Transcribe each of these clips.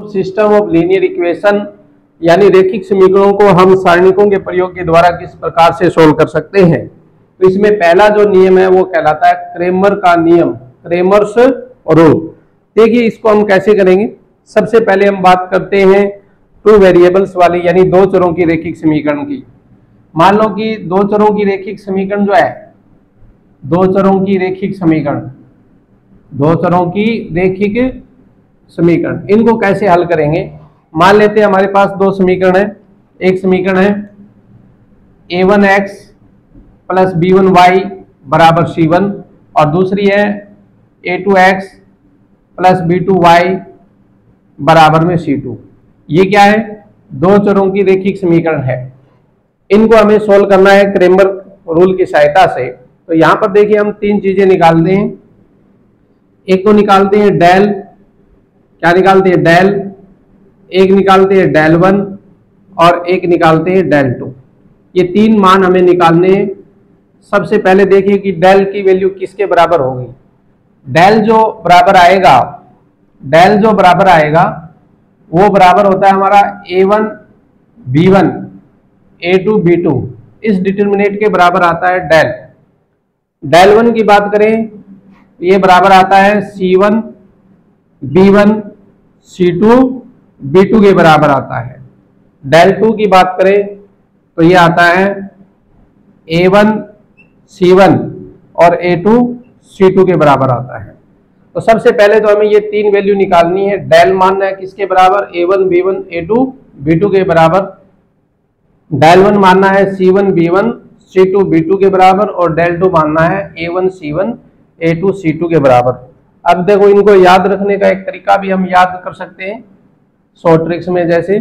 System of linear equation यानी रेखिक समीकरणों को हम सारणिकों के प्रयोग के द्वारा किस प्रकार से सोल्व कर सकते हैं। तो इसमें पहला जो नियम है वो कहलाता है क्रेमर का नियम, क्रेमर्स रूल। देखिए इसको हम कैसे करेंगे। सबसे पहले हम बात करते हैं टू वेरिएबल्स वाली यानी दो चरों की रेखिक समीकरण की। मान लो कि दो चरों की रेखिक समीकरण जो है, दो चरों की रेखिक समीकरण, दो चरों की रेखिक समीकरण, इनको कैसे हल करेंगे। मान लेते हैं हमारे पास दो समीकरण है। एक समीकरण है a1x प्लस b1y बराबर c1 और दूसरी है a2x प्लस b2y बराबर में c2। ये क्या है? दो चरों की रेखिक समीकरण है। इनको हमें सोल्व करना है क्रेमर रूल की सहायता से। तो यहां पर देखिए हम तीन चीजें निकालते हैं। एक तो निकालते हैं डेल, क्या निकालते हैं? डेल। एक निकालते हैं डेल 1 और एक निकालते हैं डेल 2। ये तीन मान हमें निकालने हैं। सबसे पहले देखिए कि डेल की वैल्यू किसके बराबर होगी। डेल जो बराबर आएगा, डेल जो बराबर आएगा वो बराबर होता है हमारा a1 b1 a2 b2। इस डिटरमिनेंट के बराबर आता है डेल। डेल 1 की बात करें ये बराबर आता है c1 b1 c2 b2 के बराबर आता है। डेल 2 की बात करें तो ये आता है a1 c1 और a2 c2 के बराबर आता है। तो सबसे पहले तो हमें ये तीन वैल्यू निकालनी है। डेल मानना है किसके बराबर? a1 b1 a2 b2 के बराबर। डेल 1 मानना है c1 b1 c2 b2 के बराबर और डेल 2 मानना है a1 c1 a2 c2 के बराबर। अब देखो इनको याद रखने का एक तरीका भी हम याद कर सकते हैं शॉर्ट ट्रिक्स में। जैसे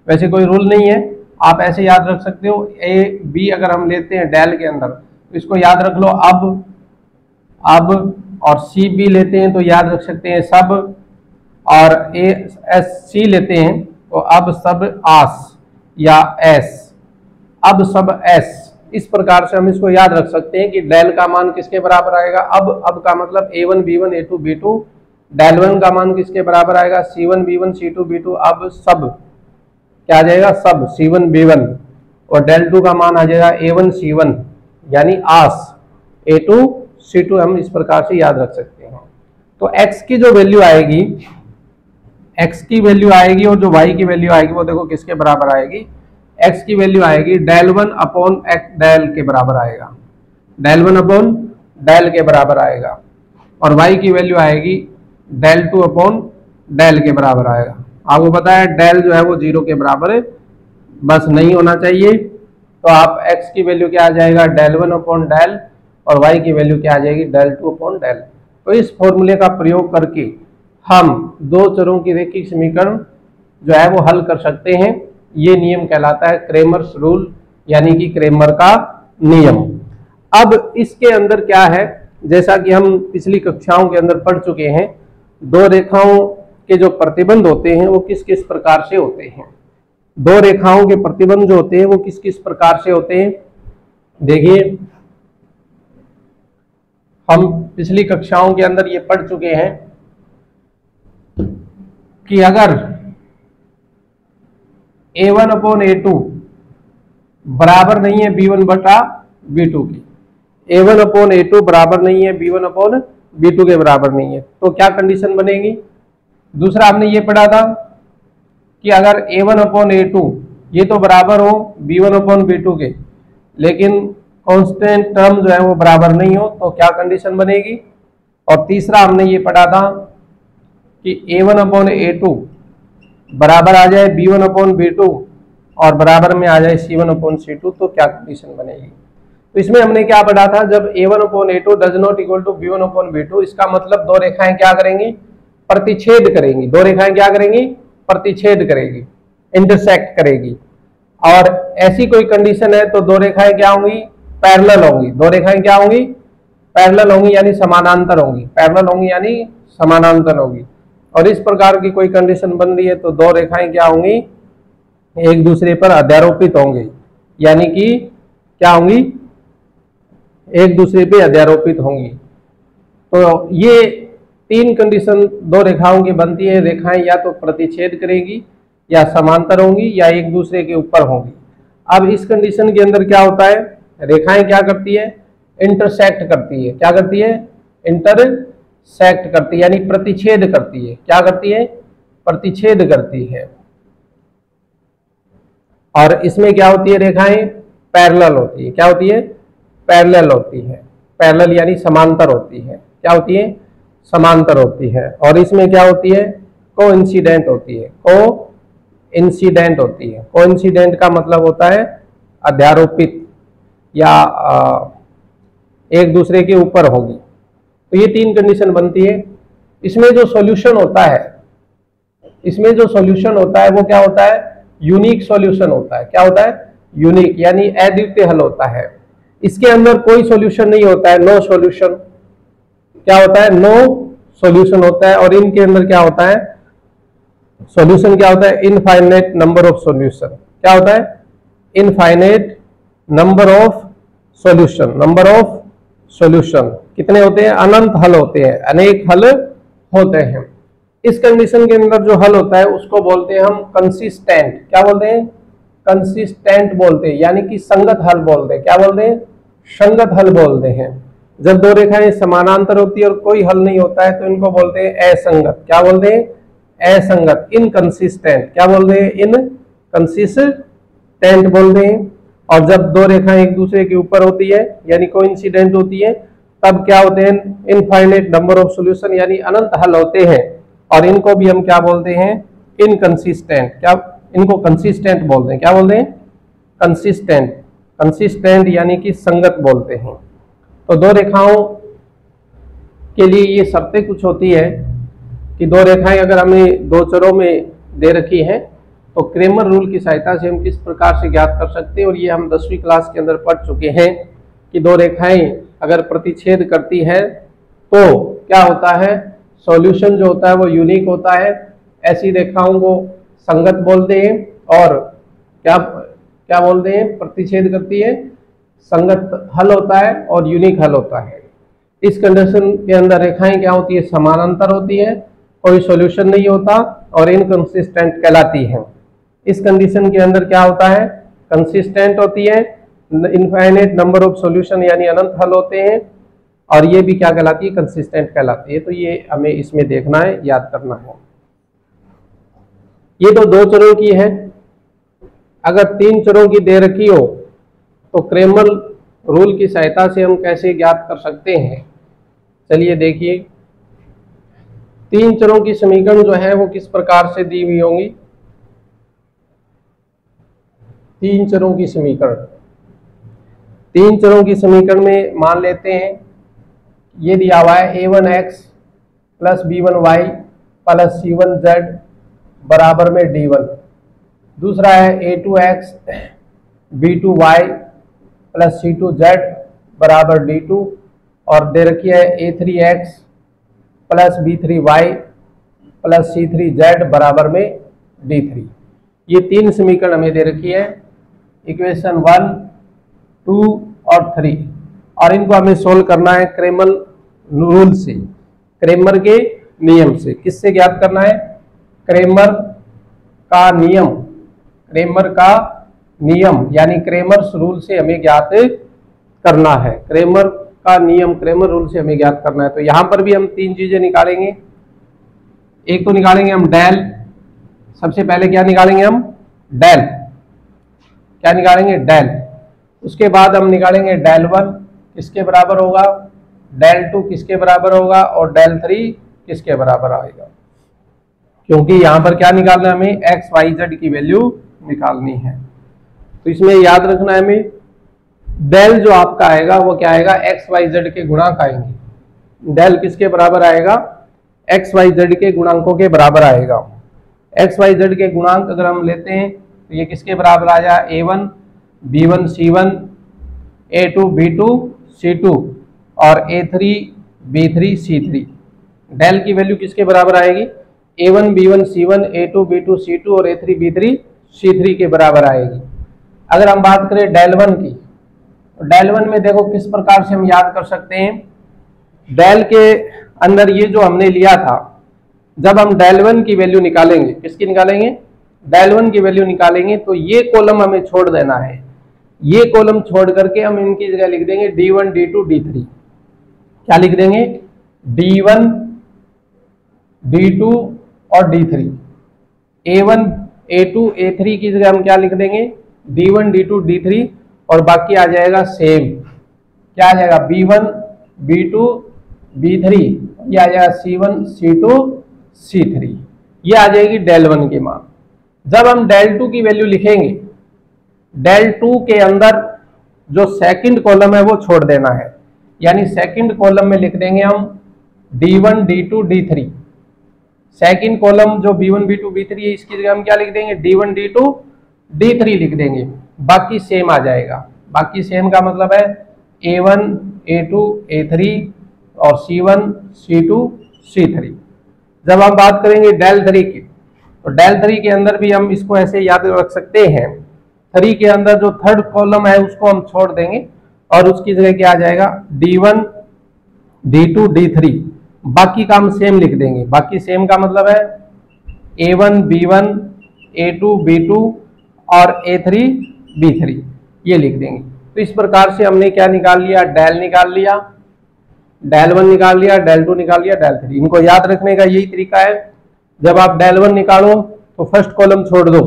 वैसे कोई रूल नहीं है, आप ऐसे याद रख सकते हो। a b अगर हम लेते हैं डेल के अंदर तो इसको याद रख लो अब और c b लेते हैं तो याद रख सकते हैं सब, और a s c लेते हैं तो अब सब आस या s, अब सब s। इस प्रकार से हम इसको याद रख सकते हैं कि डेल का मान किसके बराबर आएगा। अब का मतलब a1 b1 a2 b2। Del 1 का मान किसके बराबर आएगा? c1 b1 c2 b2। अब सब क्या आ जाएगा? सब c1 b1। और डेल 2 का मान आ जाएगा a1 c1 यानी आस a2 c2। हम इस प्रकार से याद रख सकते हैं। तो x की जो वैल्यू आएगी, x की वैल्यू आएगी और जो y की वैल्यू आएगी वो देखो किसके बराबर आएगी। x की वैल्यू आएगी डेल 1 अपॉन डेल के बराबर आएगा, डेल 1 अपॉन डेल के बराबर आएगा। और y की वैल्यू आएगी डेल 2 अपॉन डेल के बराबर आएगा। आपको पता है डेल जो है वो 0 के बराबर है, बस नहीं होना चाहिए। तो आप x की वैल्यू क्या आ जाएगा? डेल 1 अपॉन डेल, और y की वैल्यू क्या आ जाएगी? Del 2 upon del. तो इस फॉर्मूले का प्रयोग करके हम दो चरों की रेखिक समीकरण जो है वो हल कर सकते हैं। ये नियम कहलाता है क्रेमर्स रूल यानी कि क्रेमर का नियम। अब इसके अंदर क्या है, जैसा कि हम पिछली कक्षाओं के अंदर पढ़ चुके हैं, दो रेखाओं के जो प्रतिबंध होते हैं वो किस किस प्रकार से होते हैं। दो रेखाओं के प्रतिबंध जो होते हैं वो किस किस प्रकार से होते हैं। देखिए हम पिछली कक्षाओं के अंदर ये पढ़ चुके हैं कि अगर a1 अपॉन a2 बराबर नहीं है b1 बटा b2 की, a1 अपॉन a2 बराबर नहीं है b1 अपॉन b2 के बराबर नहीं है, तो क्या कंडीशन बनेगी। दूसरा हमने ये पढ़ा था कि अगर a1 अपॉन a2 ये तो बराबर हो b1 अपॉन b2 के, लेकिन कांस्टेंट टर्म जो है वो बराबर नहीं हो तो क्या कंडीशन बनेगी। और तीसरा हमने ये पढ़ा था कि a1 अपॉन a2 बराबर आ जाए b1 अपॉन b2 और बराबर में आ जाए c1 अपॉन c2 तो क्या कंडीशन बनेगी। तो इसमें हमने क्या पढ़ा था, जब a1 upon a2 does not equal to b1 upon b2, इसका मतलब दो रेखाएं क्या करेंगी? प्रतिच्छेद करेंगी। दो रेखाएं क्या करेंगी? प्रतिच्छेद करेगी, इंटरसेक्ट करेगी। और ऐसी कोई कंडीशन है तो दो रेखाएं क्या होंगी? पैरेलल होंगी। दो रेखाएं क्या होंगी? पैरेलल होंगी यानी समानांतर होंगी। पैरेलल होंगी यानी समानांतर होंगी। और इस प्रकार की कोई कंडीशन बन रही है तो दो रेखाएं क्या होंगी? एक दूसरे पर अध्यारोपित होंगी, यानी कि क्या होंगी? एक दूसरे पे अध्यारोपित होंगी। तो ये तीन कंडीशन दो रेखाओं की बनती है। रेखाएं या तो प्रतिच्छेद करेगी, या समांतर होंगी, या एक दूसरे के ऊपर होंगी। अब इस कंडीशन के अंदर क्या होता है, रेखाएं क्या करती है, इंटरसेक्ट करती है। क्या करती है, इंटरसेक्ट करती है, यानी प्रतिच्छेद करती है। क्या करती है, प्रतिच्छेद करती है। और इसमें क्या होती है, रेखाएं पैरेलल होती है। क्या होती है, पैरेलल होती है। पैरेलल यानी समांतर होती है। क्या होती है, समांतर होती है। और इसमें क्या होती है, कोइंसिडेंट होती है। कोइंसिडेंट होती है। कोइंसिडेंट का मतलब होता है अध्यारोपित, या एक दूसरे के ऊपर होगी। तो ये तीन कंडीशन बनती है। इसमें जो सॉल्यूशन होता है, इसमें जो सॉल्यूशन होता है वो क्या होता है, यूनिक सॉल्यूशन होता है। क्या होता है, यूनिक, यानी अद्वितीय हल होता है। इसके अंदर कोई सॉल्यूशन नहीं होता है, नो सॉल्यूशन। क्या होता है, नो सॉल्यूशन होता है। और इनके अंदर क्या होता है, सॉल्यूशन क्या होता है, इनफाइनाइट नंबर ऑफ सॉल्यूशन। क्या होता है, infinite number of solution. Number of solution कितने होते हैं, अनंत हल होते हैं, अनेक हल होते हैं। इस कंडीशन के अंदर जो हल होता है उसको बोलते हैं हम कंसिस्टेंट। क्या बोलते हैं, कंसिस्टेंट बोलते हैं, यानी कि संगत हल बोलते हैं। क्या बोलते हैं, संगत हल बोलते हैं। जब दो रेखाएं समानांतर होती है और कोई हल नहीं होता है तो इनको बोलते हैं असंगत। क्या बोलते हैं, असंगत, इनकंसिस्टेंट। क्या बोलते हैं, इनकंसिस्टेंट बोलते हैं। और जब दो रेखाएं एक दूसरे के ऊपर होती है यानी कोइंसिडेंट होती है, तब क्या होते हैं, इनफाइनाइट नंबर ऑफ सॉल्यूशन, यानी अनंत हल होते हैं। और इनको भी हम क्या बोलते हैं, इनकंसिस्टेंट। क्या, इनको कंसिस्टेंट बोलते हैं। क्या बोलते हैं, कंसिस्टेंट। कंसिस्टेंट यानी कि संगत बोलते हैं। तो दो रेखाओं के लिए ये शर्तें कुछ होती है कि दो रेखाएं अगर हमें दो चरों में दे रखी हैं तो क्रेमर रूल की सहायता से हम किस प्रकार से ज्ञात कर सकते हैं। और ये हम 10वीं क्लास के अंदर पढ़ चुके हैं कि दो रेखाएं अगर प्रतिच्छेद करती है तो क्या होता है, सॉल्यूशन जो होता है वो यूनिक होता है। ऐसी रेखाओं को संगत बोलते हैं। और क्या क्या बोलते हैं, प्रतिच्छेद करती है, संगत हल होता है और यूनिक हल होता है। इस कंडीशन के अंदर रेखाएं क्या होती है, समानांतर होती है, कोई सॉल्यूशन नहीं होता और इनकंसिस्टेंट कहलाती है। इस कंडीशन के अंदर क्या होता है, कंसिस्टेंट होती है, इनफाइनाइट नंबर ऑफ सॉल्यूशन यानी अनंत हल होते हैं। और ये भी क्या कहलाती है, कंसिस्टेंट कहलाती है। तो ये हमें इसमें देखना है, याद करना है। ये तो दो चरों की है। अगर तीन चरों की दे रखी हो तो क्रेमर रूल की सहायता से हम कैसे ज्ञात कर सकते हैं। चलिए देखिए, तीन चरों की समीकरण जो है वो किस प्रकार से दी हुई होंगी। तीन चरों की समीकरण, तीन चरों की समीकरण में मान लेते हैं ये दिया हुआ है a1x plus b1y plus c1z बराबर में d1। दूसरा है a2x b2y प्लस c2z बराबर d2। और दे रखी है a3x plus b3y plus c3z बराबर में d3। ये तीन समीकरण हमें दे रखी है, इक्वेशन 1, 2 और 3। और इनको हमें सोल्व करना है क्रेमर रूल से, क्रेमर के नियम से। किससे ज्ञात करना है, क्रेमर का नियम। क्रेमर का नियम यानी क्रेमर्स रूल से हमें ज्ञात करना है। क्रेमर का नियम, क्रेमर रूल से हमें ज्ञात करना है। तो यहां पर भी हम तीन चीजें निकालेंगे। एक तो निकालेंगे हम डेल। सबसे पहले क्या निकालेंगे हम, डेल। क्या निकालेंगे, डेल। उसके बाद हम निकालेंगे डेल 1 किसके बराबर होगा, डेल 2 किसके बराबर होगा और डेल 3 किसके बराबर आएगा। क्योंकि यहां पर क्या निकालना है हमें, एक्स वाई जेड की वैल्यू निकालनी है। तो इसमें याद रखना है हमें, डेल जो आपका आएगा वो क्या आएगा, एक्स वाई जेड के गुणांक आएंगे। डेल किसके बराबर आएगा, एक्स वाई जेड के गुणांकों के बराबर आएगा। एक्स वाई जेड के गुणांक अगर हम लेते हैं तो ये किसके बराबर आ जाए, a1 b1 c1 a2 b2 c2 और a3 b3 c3। डेल की वैल्यू किसके बराबर आएगी, a1 b1 c1 a2 b2 c2 और a3 b3 c3 के बराबर आएगी। अगर हम बात करें डेल 1 की, तो डेल 1 में देखो किस प्रकार से हम याद कर सकते हैं। डेल के अंदर ये जो हमने लिया था, जब हम del 1 की वैल्यू निकालेंगे, किसकी निकालेंगे, del 1 की वैल्यू निकालेंगे, तो ये कॉलम हमें छोड़ देना है। ये कॉलम छोड़ करके हम इनकी जगह लिख देंगे D1 D2 D3। क्या लिख देंगे, D1 D2 और D3। A1 A2 A3 की जगह हम क्या लिख देंगे, D1 D2 D3, और बाकी आ जाएगा सेम। क्या आ जाएगा, B1 B2 B3, ये आ जाएगा C1 C2 C3। ये आ जाएगी del 1 की मान। जब हम del 2 की वैल्यू लिखेंगे, del 2 के अंदर जो सेकंड कॉलम है वो छोड़ देना है, यानी सेकंड कॉलम में लिख देंगे हम D1 D2 D3। Second column जो B1 B2 B3 है, इसकी जगह हम क्या लिख देंगे, D1 D2 D3 लिख देंगे। बाकी सेम आ जाएगा। बाकी सेम का मतलब है A1 A2 A3 और C1 C2 C3। जब हम बात करेंगे del 3 की, तो del 3 के अंदर भी हम इसको ऐसे याद रख सकते हैं। 3 के अंदर जो थर्ड कॉलम है उसको हम छोड़ देंगे और उसकी जगह क्या आ जाएगा, D1 D2 D3। बाकी का हम सेम लिख देंगे। बाकी सेम का मतलब है A1 B1 A2 B2 और A3 B3, ये लिख देंगे। तो इस प्रकार से हमने क्या निकाल लिया, del निकाल लिया, del 1 निकाल लिया, del 2 निकाल लिया, del 3। इनको याद रखने का यही तरीका है। जब आप del 1 निकालो तो फर्स्ट कॉलम छोड़ दो,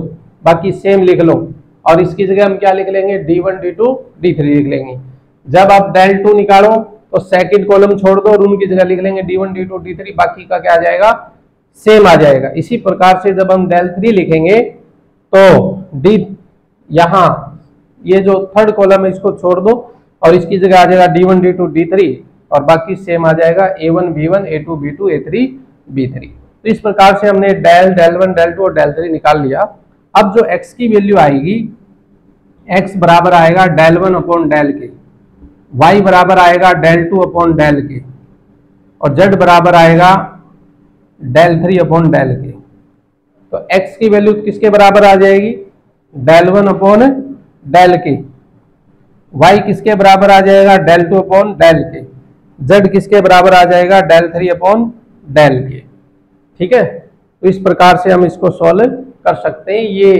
बाकी सेम लिख लो, और इसकी जगह हम क्या लिख लेंगे, D1 D2 D3 लिख लेंगे। जब आप del 2 निकालो तो सेकंड कॉलम छोड़ दो और उनकी जगह लिख लेंगे D1 D2 D3, बाकी का क्या आ जाएगा, सेम आ जाएगा। इसी प्रकार से जब हम del 3 लिखेंगे तो यहाँ ये जो थर्ड कॉलम है इसको छोड़ दो और इसकी जगह आ जाएगा D1 D2 D3, और बाकी सेम आ जाएगा A1 B1 A2 B2 A3 B3। तो इस प्रकार से हमने del 1 del 2 और del 3 निकाल लिया। अब जो x की वैल्यू आएगी, x बराबर आएगा del 1 अपॉन del के, y बराबर आएगा del 2 अपॉन del के, और z बराबर आएगा del 3 अपॉन del के। तो x की वैल्यू किसके बराबर आ जाएगी, del 1 अपॉन del के, y किसके बराबर आ जाएगा, del 2 अपॉन del के, z किसके बराबर आ जाएगा, del 3 अपॉन del के। ठीक है, तो इस प्रकार से हम इसको सॉल्व कर सकते हैं। ये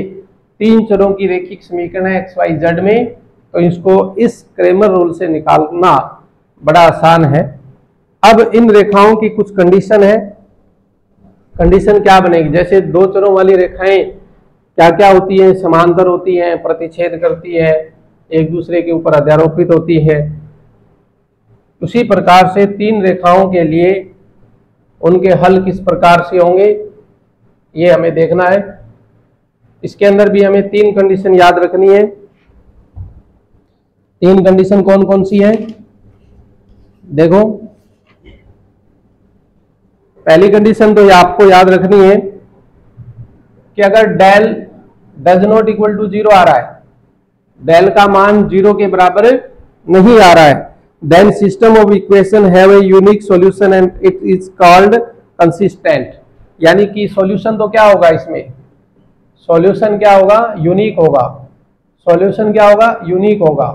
3 चरों की रेखिक समीकरण है x y z में, तो इसको इस क्रेमर रूल से निकालना बड़ा आसान है। अब इन रेखाओं की कुछ कंडीशन है। कंडीशन क्या बनेगी, जैसे 2 चरों वाली रेखाएं क्या क्या होती हैं, समांतर होती हैं, प्रतिच्छेद करती है, एक दूसरे के ऊपर अध्यारोपित होती है। उसी प्रकार से 3 रेखाओं के लिए उनके हल किस प्रकार से होंगे ये हमें देखना है। इसके अंदर भी हमें 3 कंडीशन याद रखनी है। 3 कंडीशन कौन कौन सी है, देखो। पहली कंडीशन तो आपको याद रखनी है कि अगर del does not equal to 0 आ रहा है, del का मान 0 के बराबर नहीं आ रहा है, then system of equation have a unique solution and it is called consistent। यानी कि सॉल्यूशन तो क्या होगा, इसमें सॉल्यूशन क्या होगा, यूनिक होगा। सॉल्यूशन क्या होगा, यूनिक होगा।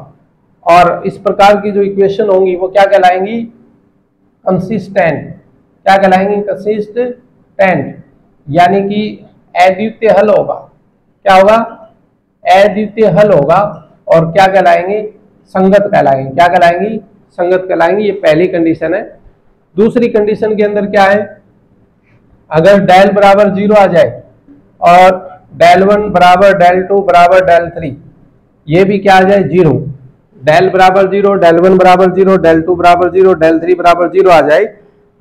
और इस प्रकार की जो इक्वेशन होंगी वो क्या कहलाएंगी, कंसिस्टेंट। क्या कहलाएंगी, कंसिस्टेंट, यानी कि अद्वितीय हल होगा। क्या होगा, अद्वितीय हल होगा। और क्या कहलाएंगे, संगत कहलाएंगे। क्या कहलाएंगी, संगत कहलाएंगे। ये पहली कंडीशन है। दूसरी कंडीशन के अंदर क्या है, अगर del बराबर 0 आ जाए और del 1 बराबर del 2 बराबर del 3, ये भी क्या आ जाए, 0। del बराबर 0, del 1 बराबर 0, del 2 बराबर 0, del 3 बराबर 0 आ जाए,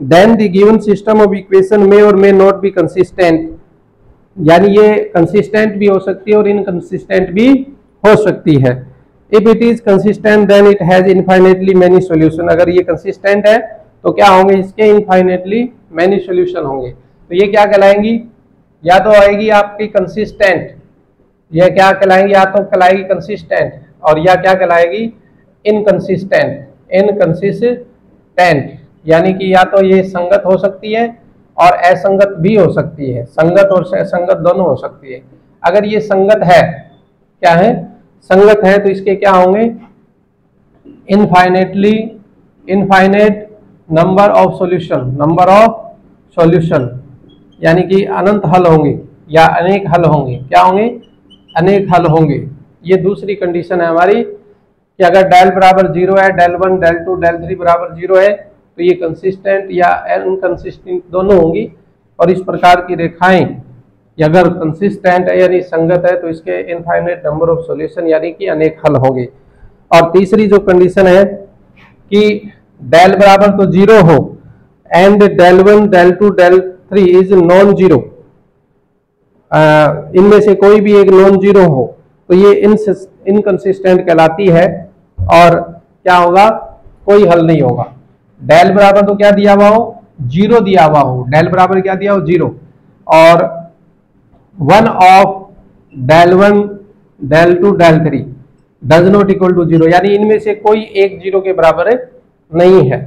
then the given system of equation may or may not be consistent। यानी ये कंसिस्टेंट भी हो सकती है और इनकंसिस्टेंट भी हो सकती है। If it is consistent then it has infinitely many solution। अगर ये कंसिस्टेंट है तो क्या होंगे, इसके infinitely many solution होंगे। तो ये क्या कहलाएंगी, या तो आएगी आपकी कंसिस्टेंट, यह क्या कहलाएंगी, या तो कहलाएगी कंसिस्टेंट, और या क्या कहलाएगी, इनकंसिस्टेंट। इनकंसिस्टेंट यानी कि या तो ये संगत हो सकती है और असंगत भी हो सकती है। संगत और असंगत दोनों हो सकती है। अगर ये संगत है, क्या है, संगत है, तो इसके क्या होंगे, इनफाइनेट नंबर ऑफ सॉल्यूशन यानी कि अनंत हल होंगे या अनेक हल होंगे। क्या होंगे? अनेक हल होंगे। ये दूसरी कंडीशन है हमारी कि अगर डेल बराबर 0 है, डेल 1, डेल 2, डेल 3 बराबर 0 है तो ये कंसिस्टेंट या इनकंसिस्टेंट दोनों होंगी। और इस प्रकार की रेखाएं अगर कंसिस्टेंट है यानी संगत है तो इसके इनफाइनाइट नंबर ऑफ सॉल्यूशन यानी कि अनेक हल होंगे। और तीसरी जो कंडीशन है कि डेल बराबर तो 0 हो and del 1, del 2, del 3 is non zero, इनमें से कोई भी एक नॉन जीरो हो तो ये इनकंसिस्टेंट कहलाती है और क्या होगा? कोई हल नहीं होगा। डेल बराबर तो क्या दिया हुआ हो? 0 दिया हुआ हो। डेल बराबर क्या दिया हो? 0। और 1 of del 1, del 2, del 3 does not equal to 0, यानी इनमें से कोई एक 0 के बराबर नहीं है।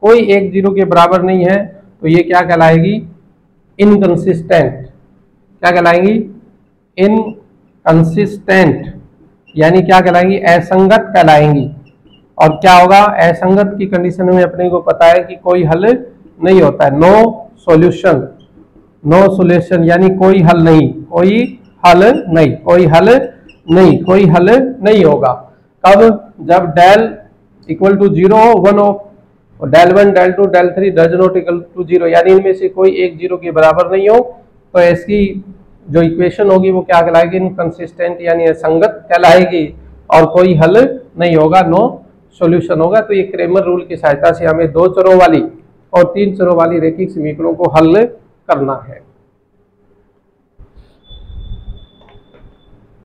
कोई एक 0 के बराबर नहीं है तो ये क्या कहलाएगी? इनकंसिस्टेंट। क्या कहलाएंगी? इनकंसिस्टेंट यानी क्या कहलाएंगी? असंगत कहलाएंगी। और क्या होगा? असंगत की कंडीशन में अपने को पता है कि कोई हल नहीं होता है। नो सॉल्यूशन यानी कोई हल नहीं, कोई हल नहीं, कोई हल नहीं, कोई हल नहीं होगा। कब? जब डेल इक्वल टू 0 हो, 1 of del 1, del 2, del 3 does not equal to 0, यानी इनमें से कोई एक 0 के बराबर नहीं हो तो इसकी जो इक्वेशन होगी वो क्या कहलाएगी? इनकंसिस्टेंट यानी असंगत कहलाएगी और कोई हल नहीं होगा, नो सॉल्यूशन होगा। तो ये क्रेमर रूल की सहायता से हमें 2 चरों वाली और 3 चरों वाली रैखिक समीकरणों को हल करना है।